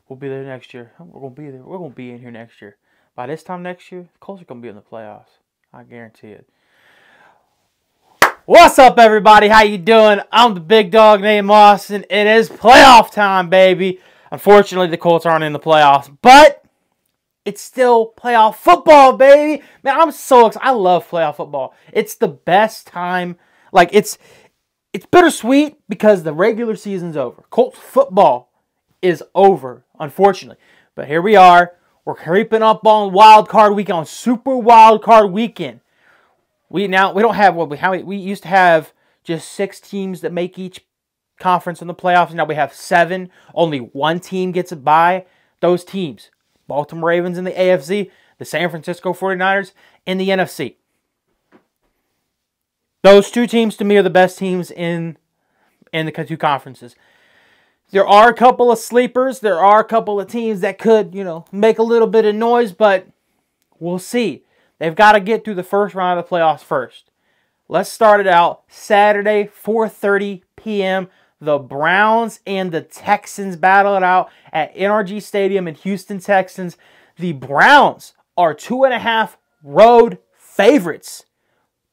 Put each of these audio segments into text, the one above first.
We'll be there next year. We're gonna be there. We're gonna be in here next year. By this time next year, the Colts are gonna be in the playoffs. I guarantee it. What's up, everybody? How you doing? I'm the big dog named Austin. It is playoff time, baby. Unfortunately, the Colts aren't in the playoffs, but it's still playoff football, baby. Man, I'm so excited. I love playoff football. It's the best time. Like, it's bittersweet because the regular season's over. Colts football is over, unfortunately. But here we are. We're creeping up on Wildcard weekend, on Super Wildcard weekend. We don't have we used to have just 6 teams that make each conference in the playoffs. Now we have 7. Only 1 team gets a bye. Those teams, Baltimore Ravens in the AFC, the San Francisco 49ers in the NFC. Those 2 teams to me are the best teams in the 2 conferences. There are a couple of sleepers. There are a couple of teams that could, make a little bit of noise, but we'll see. They've got to get through the first round of the playoffs first. Let's start it out. Saturday, 4:30 p.m. The Browns and the Texans battle it out at NRG Stadium in Houston, Texans. The Browns are 2.5 road favorites.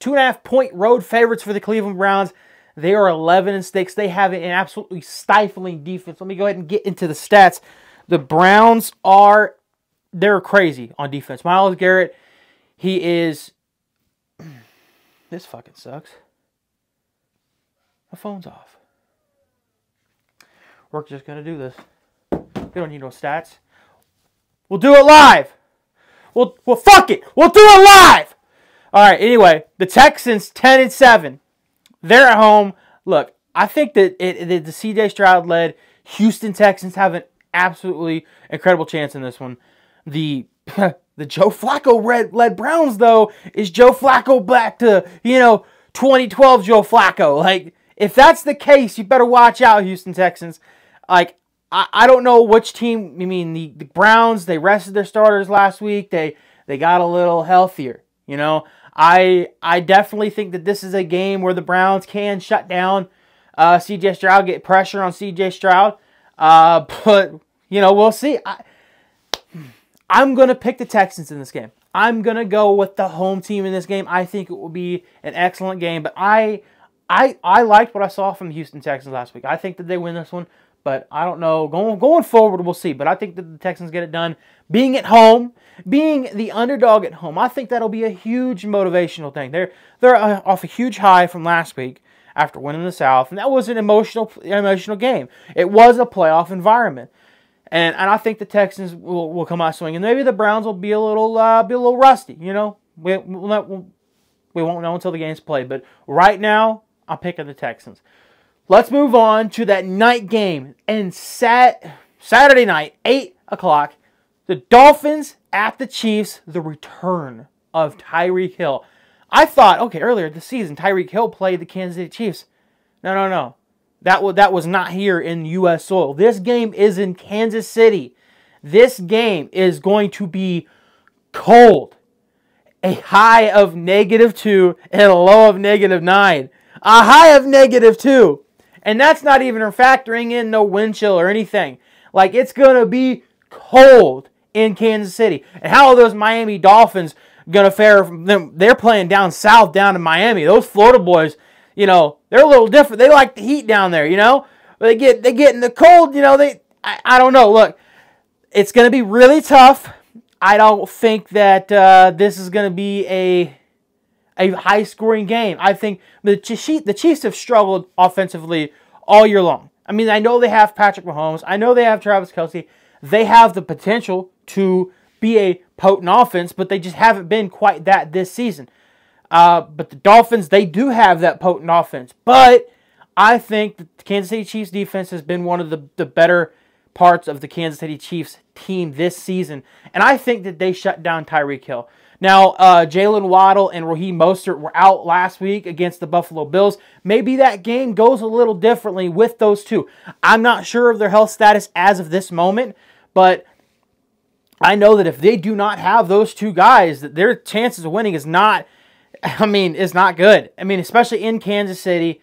2.5-point road favorites for the Cleveland Browns. They are 11-6. They have an absolutely stifling defense. Let me go ahead and get into the stats. The Browns they're crazy on defense. Myles Garrett, he is... This fucking sucks. My phone's off. We're just going to do this. We don't need no stats. We'll do it live. Well, fuck it. We'll do it live. All right, anyway, the Texans 10-7. They're at home. Look, I think that the C.J. Stroud-led Houston Texans have an absolutely incredible chance in this one. The Joe Flacco-led Browns, though, is Joe Flacco back to, 2012 Joe Flacco. Like, if that's the case, you better watch out, Houston Texans. Like, I don't know which team. I mean, the Browns, they rested their starters last week. They got a little healthier, I definitely think that this is a game where the Browns can shut down C.J. Stroud, get pressure on C.J. Stroud. But, we'll see. I'm going to pick the Texans in this game. I'm going to go with the home team in this game. I think it will be an excellent game. But I liked what I saw from the Houston Texans last week. I think that they win this one. But I don't know. Going forward, we'll see. But I think that the Texans get it done. Being at home, being the underdog at home, I think that'll be a huge motivational thing. They're off a huge high from last week after winning the South, and that was an emotional game. It was a playoff environment, and I think the Texans will come out swinging. Maybe the Browns will be a little rusty. We won't know until the game's played. But right now, I'm picking the Texans. Let's move on to that night game. And Saturday night, 8 o'clock, the Dolphins at the Chiefs, the return of Tyreek Hill. I thought, okay, earlier this season, Tyreek Hill played the Kansas City Chiefs. No. That was not here in U.S. soil. This game is in Kansas City. This game is going to be cold. A high of -2 and a low of -9. A high of -2. And that's not even factoring in no wind chill or anything. Like, it's going to be cold in Kansas City. And how are those Miami Dolphins going to fare? They're playing down south, down in Miami. Those Florida boys, they're a little different. They like the heat down there, But they get in the cold, I don't know. Look, it's going to be really tough. I don't think that this is going to be a high-scoring game. I think the Chiefs have struggled offensively all year long. I mean, I know they have Patrick Mahomes. I know they have Travis Kelce. They have the potential to be a potent offense, but they just haven't been quite that this season. But the Dolphins, they do have that potent offense. But I think the Kansas City Chiefs defense has been one of the better parts of the Kansas City Chiefs team this season. And I think that they shut down Tyreek Hill. Now, Jalen Waddle and Raheem Mostert were out last week against the Buffalo Bills. Maybe that game goes a little differently with those two. I'm not sure of their health status as of this moment, but I know that if they do not have those two guys, that their chances of winning is not good. I mean, especially in Kansas City.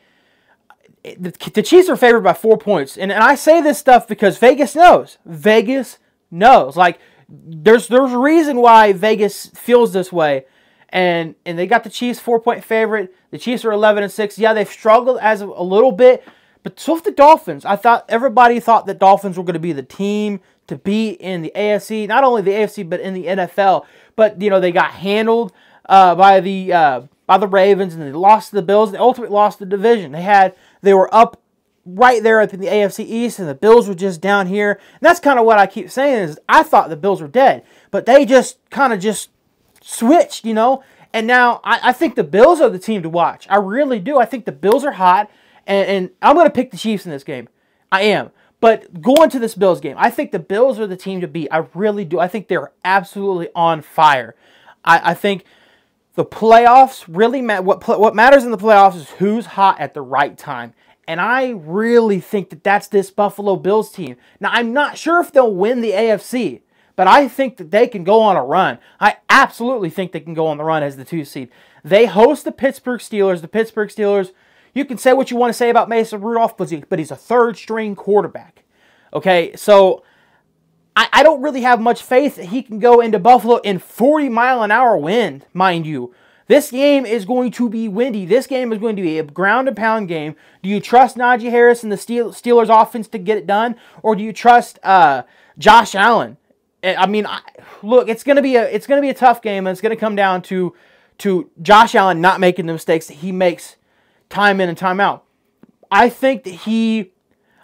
the Chiefs are favored by 4 points. And I say this stuff because Vegas knows. Vegas knows. Like, there's a reason why Vegas feels this way. And they got the Chiefs 4-point favorite. The Chiefs are 11-6. Yeah, they've struggled as a little bit. But so have the Dolphins. Everybody thought that Dolphins were going to be the team to be in the AFC. Not only the AFC, but in the NFL. But, you know, they got handled by the Ravens, and they lost to the Bills. They ultimately lost the division. They were up right there in the AFC East, and the Bills were just down here. And that's kind of what I keep saying is I thought the Bills were dead, but they just kind of just switched, you know. And now I think the Bills are the team to watch. I really do. I think the Bills are hot, and I'm going to pick the Chiefs in this game. I am. But going to this Bills game, I think the Bills are the team to beat. I really do. I think they're absolutely on fire. I think the playoffs really matter. What matters in the playoffs is who's hot at the right time. And I really think that that's this Buffalo Bills team. Now, I'm not sure if they'll win the AFC, but I think that they can go on a run. I absolutely think they can go on the run as the 2 seed. They host the Pittsburgh Steelers. The Pittsburgh Steelers, you can say what you want to say about Mason Rudolph, but he's a third-string quarterback. Okay, so I don't really have much faith that he can go into Buffalo in 40-mile-an-hour wind, mind you. This game is going to be windy. This game is going to be a ground-and-pound game. Do you trust Najee Harris and the Steelers' offense to get it done, or do you trust Josh Allen? I mean, look, it's going to be a tough game, and it's going to come down to Josh Allen not making the mistakes that he makes time in and time out. I think that he's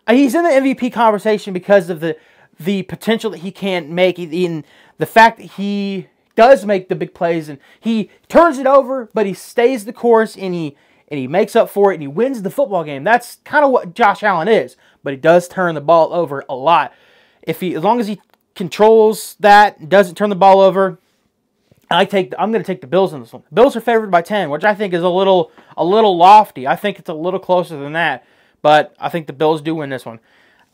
in the MVP conversation because of the potential that he can make, in the fact that he does make the big plays, and he turns it over, but he stays the course, and he makes up for it, and he wins the football game. That's kind of what Josh Allen is, but he does turn the ball over a lot. As long as he controls that, doesn't turn the ball over, I'm going to take the Bills in this one. The Bills are favored by 10, which I think is a little lofty. I think it's a little closer than that, but I think the Bills do win this one.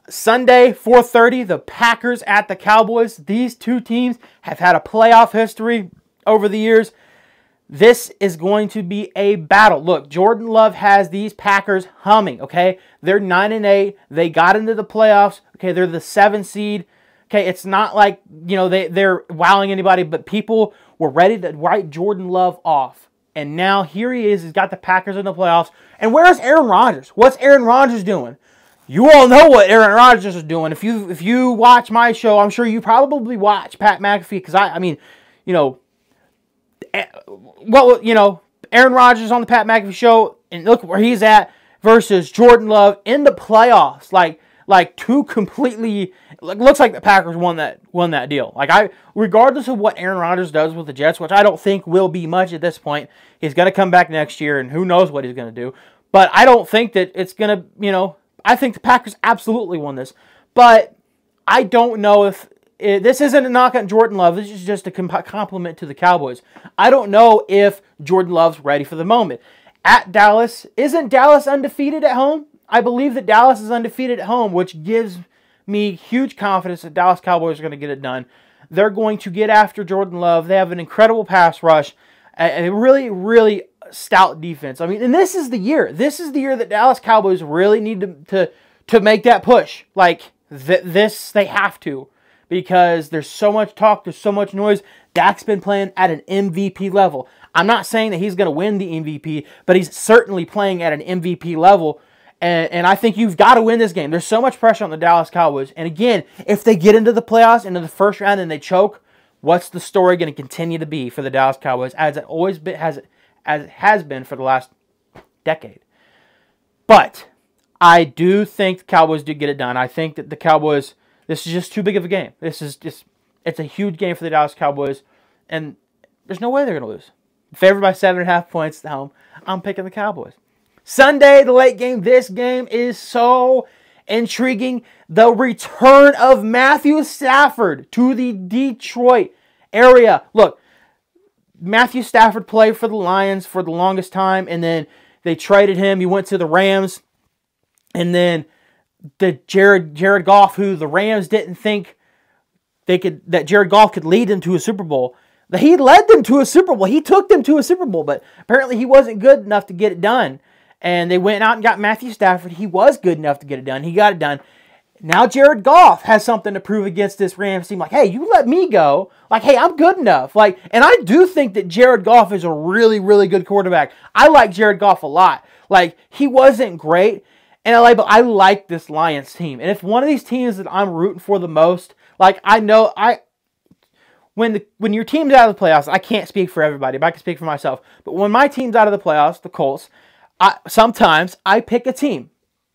Sunday, 4:30, the Packers at the Cowboys. These two teams have had a playoff history over the years. This is going to be a battle. Look, Jordan Love has these Packers humming, okay? They're 9-8. They got into the playoffs. Okay, they're the 7 seed. Okay, it's not like, you know, they're wowing anybody, but people were ready to write Jordan Love off. And now here he is. He's got the Packers in the playoffs. And where's Aaron Rodgers? What's Aaron Rodgers doing? You all know what Aaron Rodgers is doing. If you watch my show, I'm sure you probably watch Pat McAfee, because I mean, you know, well, you know, Aaron Rodgers on the Pat McAfee show, and look where he's at versus Jordan Love in the playoffs. Like two completely, looks like the Packers won that deal. Like, regardless of what Aaron Rodgers does with the Jets, which I don't think will be much at this point, he's going to come back next year, and who knows what he's going to do. But I don't think that it's going to, you know, I think the Packers absolutely won this. But I don't know if this isn't a knock on Jordan Love. This is just a compliment to the Cowboys. I don't know if Jordan Love's ready for the moment. At Dallas, isn't Dallas undefeated at home? I believe that Dallas is undefeated at home, which gives me huge confidence that Dallas Cowboys are going to get it done. They're going to get after Jordan Love. They have an incredible pass rush, a really, really stout defense. I mean, and this is the year. This is the year that Dallas Cowboys really need to make that push. Like, this, they have to, because there's so much talk, there's so much noise. Dak's been playing at an MVP level. I'm not saying that he's going to win the MVP, but he's certainly playing at an MVP level. And I think you've got to win this game. There's so much pressure on the Dallas Cowboys. And again, if they get into the playoffs, into the first round, and they choke, what's the story going to continue to be for the Dallas Cowboys, as it always been, as it has been for the last decade? But I do think the Cowboys do get it done. I think that the Cowboys, this is just too big of a game. It's a huge game for the Dallas Cowboys, and there's no way they're going to lose. Favored by 7.5 points at home. I'm picking the Cowboys. Sunday, the late game. This game is so intriguing. The return of Matthew Stafford to the Detroit area. Look, Matthew Stafford played for the Lions for the longest time, and then they traded him. He went to the Rams, and then the Jared Goff, who the Rams didn't think that Jared Goff could lead them to a Super Bowl. He led them to a Super Bowl. He took them to a Super Bowl, but apparently he wasn't good enough to get it done. And they went out and got Matthew Stafford. He was good enough to get it done. He got it done. Now Jared Goff has something to prove against this Rams team. Like, hey, you let me go. Like, hey, I'm good enough. Like, and I do think that Jared Goff is a really, really good quarterback. I like Jared Goff a lot. Like, he wasn't great, but I like this Lions team. And if one of these teams that I'm rooting for the most, like, when your team's out of the playoffs, I can't speak for everybody, but I can speak for myself. But when my team's out of the playoffs, the Colts, sometimes I pick a team.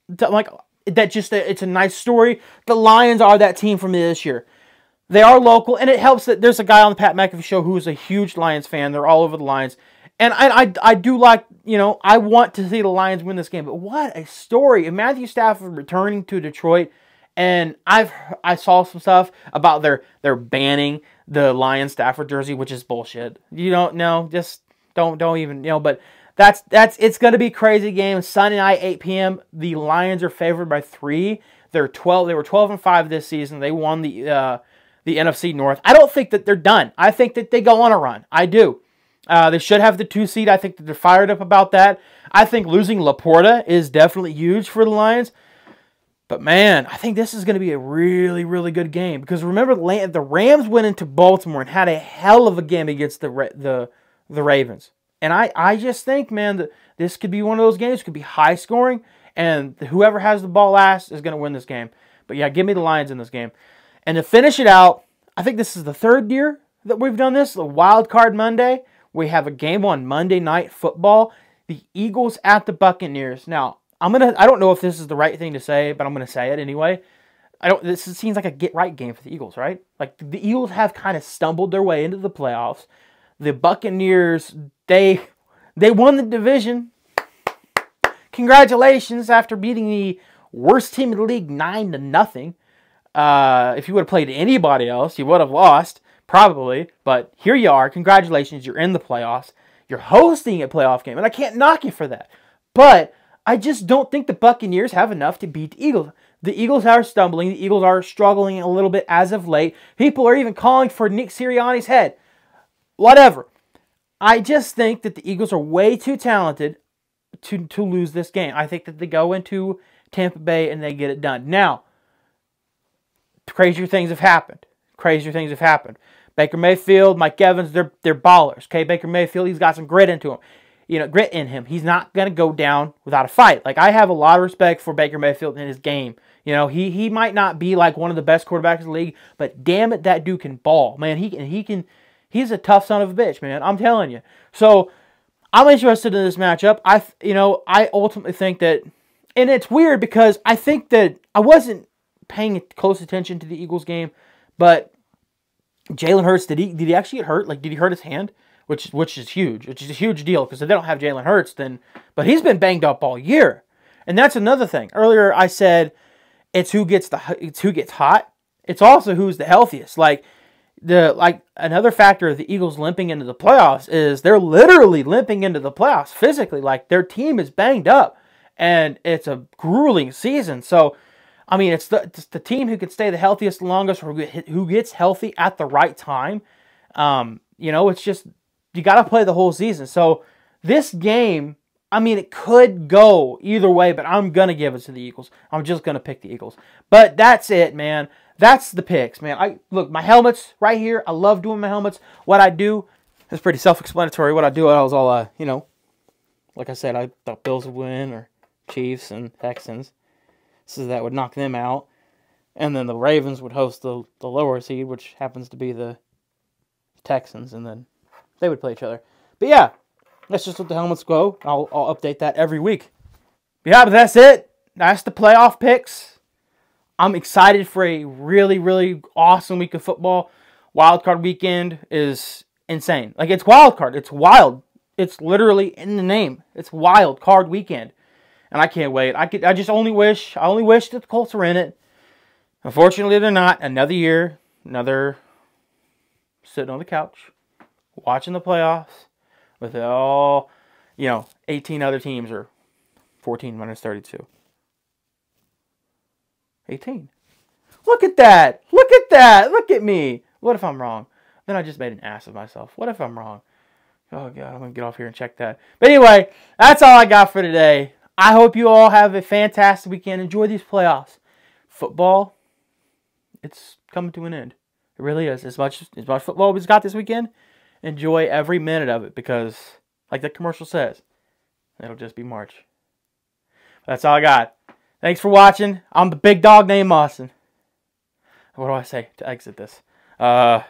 Like, it's a nice story. The Lions are that team for me this year. They are local, and it helps that there's a guy on the Pat McAfee show who's a huge Lions fan. They're all over the Lions. And I do like, I want to see the Lions win this game. But what a story. And Matthew Stafford returning to Detroit. And I saw some stuff about they're banning the Lions Stafford jersey, which is bullshit. You don't know, just don't even, but it's going to be a crazy game. Sunday night, 8 p.m. The Lions are favored by 3. They were 12-5 this season. They won the NFC North. I don't think that they're done. I think that they go on a run. I do. They should have the 2 seed. I think that they're fired up about that. I think losing Laporta is definitely huge for the Lions. But man, I think this is going to be a really, really good game. Because remember, the Rams went into Baltimore and had a hell of a game against the Ravens. And I just think, man, that this could be one of those games. It could be high scoring. And whoever has the ball last is going to win this game. But yeah, give me the Lions in this game. And to finish it out, I think this is the 3rd year that we've done this. The Wild Card Monday. We have a game on Monday Night Football. The Eagles at the Buccaneers. Now, I don't know if this is the right thing to say, but I'm going to say it anyway. This seems like a get-right game for the Eagles, right? Like, the Eagles have kind of stumbled their way into the playoffs. The Buccaneers, they won the division. Congratulations after beating the worst team in the league 9-0. If you would have played anybody else, you would have lost, probably. But here you are. Congratulations, you're in the playoffs. You're hosting a playoff game, and I can't knock you for that. But I just don't think the Buccaneers have enough to beat the Eagles. The Eagles are stumbling. The Eagles are struggling a little bit as of late. People are even calling for Nick Sirianni's head. Whatever. I just think that the Eagles are way too talented to lose this game. I think that they go into Tampa Bay and they get it done. Now, crazier things have happened. Crazier things have happened. Baker Mayfield, Mike Evans, they're ballers. Okay, Baker Mayfield, he's got some grit into him. Grit in him. He's not going to go down without a fight. Like, I have a lot of respect for Baker Mayfield in his game. He might not be like one of the best quarterbacks in the league, but damn it, that dude can ball. Man, he's a tough son of a bitch, man. I'm telling you. So, I'm interested in this matchup. I ultimately think that, and it's weird because I think that I wasn't paying close attention to the Eagles game, but Jalen Hurts, did he actually get hurt? Like, did he hurt his hand? Which is huge. Which is a huge deal because if they don't have Jalen Hurts, but he's been banged up all year, and that's another thing. Earlier I said it's who gets hot. It's also who's the healthiest. Another factor of the Eagles limping into the playoffs is they're literally limping into the playoffs physically. Like, their team is banged up, and it's a grueling season. So, I mean, it's the team who can stay the healthiest the longest, or who gets healthy at the right time. It's just, you got to play the whole season. So this game, I mean, it could go either way, but I'm going to give it to the Eagles. I'm just going to pick the Eagles. But that's it, man. That's the picks, man. Look, my helmets right here. I love doing my helmets. What I do is pretty self-explanatory. What I do, I was all, like I said, I thought Bills would win, or Chiefs and Texans. So that would knock them out. And then the Ravens would host the lower seed, which happens to be the Texans, and then they would play each other. But yeah, that's just what the helmets go. I'll update that every week. But that's it. That's the playoff picks. I'm excited for a really, really awesome week of football. Wildcard weekend is insane. Like, it's wildcard. It's wild. It's literally in the name. It's wild card weekend. And I can't wait. I only wish that the Colts were in it. Unfortunately, they're not. Another year. Another sitting on the couch, watching the playoffs with all, 18 other teams, or 14 minus 32. 18. Look at that. Look at that. Look at me. What if I'm wrong? Then I just made an ass of myself. What if I'm wrong? Oh, God, I'm going to get off here and check that. But anyway, that's all I got for today. I hope you all have a fantastic weekend. Enjoy these playoffs. Football, it's coming to an end. It really is. As much football we've got this weekend, enjoy every minute of it because, like the commercial says, it'll just be March. That's all I got. Thanks for watching. I'm the big dog named Austin. What do I say to exit this? Waboom!